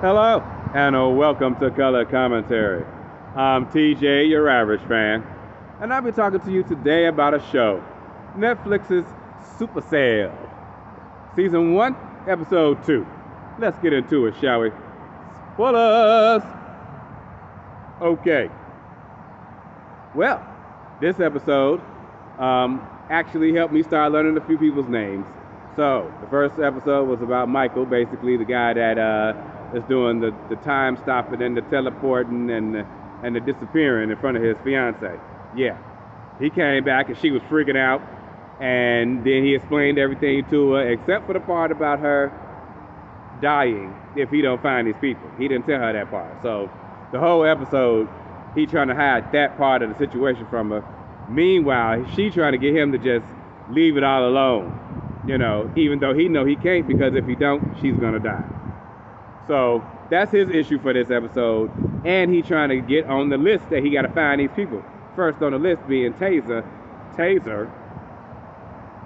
Hello, and welcome to Color Commentary. I'm TJ, your average fan, and I'll be talking to you today about a show, Netflix's Supacell, Season 1, Episode 2. Let's get into it, shall we? Spoilers! Okay. Well, this episode actually helped me start learning a few people's names. So, the first episode was about Michael, basically the guy that is doing the time stopping and the teleporting and the disappearing in front of his fiance. Yeah. He came back and she was freaking out, and then he explained everything to her except for the part about her dying if he don't find these people. He didn't tell her that part. So, the whole episode, he trying to hide that part of the situation from her. Meanwhile, she trying to get him to just leave it all alone. You know, even though he know he can't, because if he don't, she's gonna die. So that's his issue for this episode, and he trying to get on the list that he got to find these people. First on the list being Taser,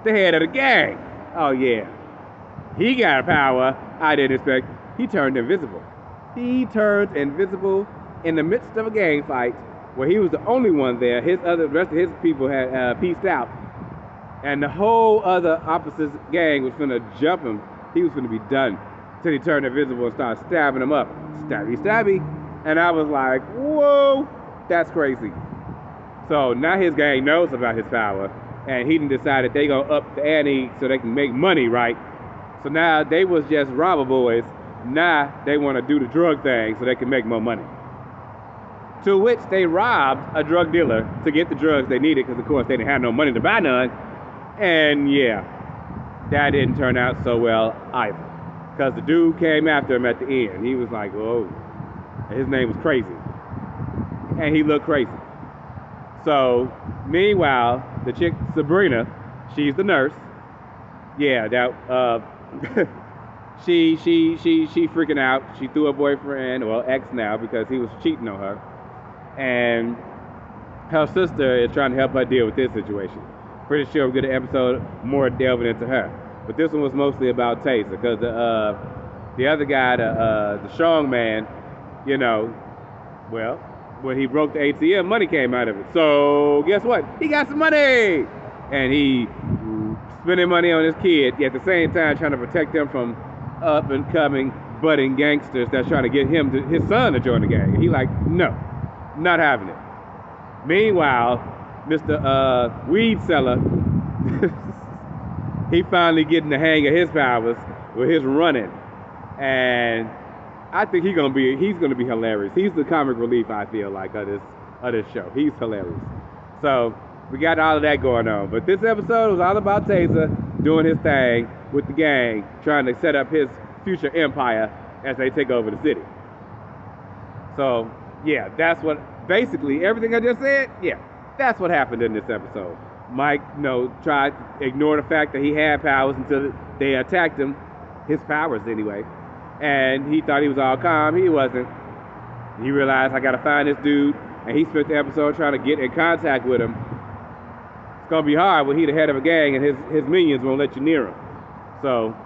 the head of the gang. Oh yeah, he got a power I didn't expect. He turned invisible. He turned invisible in the midst of a gang fight where he was the only one there. The rest of his people had pieced out. And the whole other opposite gang was finna jump him. He was finna be done. Till he turned invisible and started stabbing him up. Stabby, stabby. And I was like, whoa, that's crazy. So now his gang knows about his power. And he done decided they gonna up the ante so they can make money, right? So now they was just robber boys. Now they wanna do the drug thing so they can make more money. To which they robbed a drug dealer to get the drugs they needed, because of course they didn't have no money to buy none. And yeah, that didn't turn out so well either, because the dude came after him at the end. He was like, oh, his name was Crazy, and he looked crazy. So meanwhile, the chick Sabrina, she's the nurse. Yeah, that she freaking out. She threw her boyfriend, well, ex now, because he was cheating on her, and her sister is trying to help her deal with this situation. Pretty sure we'll get an episode more delving into her. But this one was mostly about Taser, because the other guy, the strong man, you know, well, when he broke the ATM, money came out of it. So guess what? He got some money, and he spending money on his kid, at the same time trying to protect him from up and coming budding gangsters that's trying to get his son to join the gang. And he like, no, not having it. Meanwhile, Mr. Weed Seller, he finally getting the hang of his powers with his running, and I think he's gonna be hilarious. He's the comic relief, I feel like, of this show. He's hilarious. So we got all of that going on. But this episode was all about Taser doing his thing with the gang, trying to set up his future empire as they take over the city. So yeah, that's what basically everything I just said. Yeah. That's what happened in this episode. Mike, tried to ignore the fact that he had powers until they attacked him, his powers anyway, and he thought he was all calm. He wasn't. He realized, I gotta find this dude, and he spent the episode trying to get in contact with him. It's gonna be hard when he's the head of a gang and his minions won't let you near him. So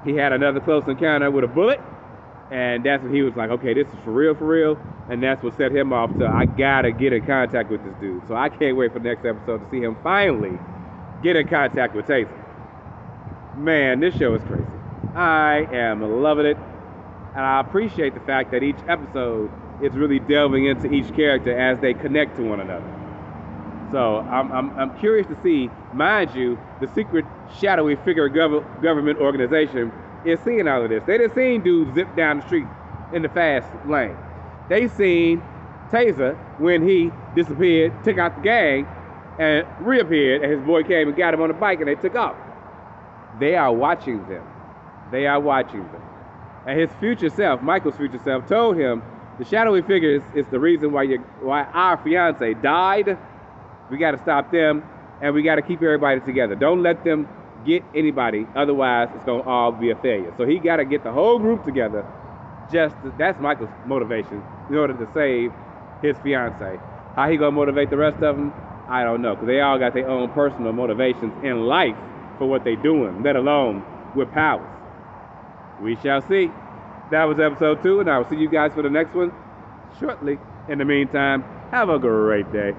he had another close encounter with a bullet, and that's when he was like, okay, this is for real, and that's what set him off to, I gotta get in contact with this dude. So I can't wait for the next episode to see him finally get in contact with Taser. Man, this show is crazy. I am loving it, and I appreciate the fact that each episode is really delving into each character as they connect to one another. So I'm curious to see, mind you, the secret shadowy figure government organization is seeing all of this. They done seen dudes zip down the street in the fast lane. They seen Taser when he disappeared, took out the gang, and reappeared, and his boy came and got him on the bike, and they took off. They are watching them. They are watching them. And his future self, Michael's future self, told him the shadowy figure is the reason why our fiance died. We got to stop them, and we got to keep everybody together. Don't let them get anybody, otherwise it's gonna all be a failure. So he got to get the whole group together. That's Michael's motivation in order to save his fiance. How he gonna motivate the rest of them, I don't know, because they all got their own personal motivations in life for what they doing, let alone with powers. We shall see. that was episode 2, and I will see you guys for the next one shortly. In the meantime, have a great day.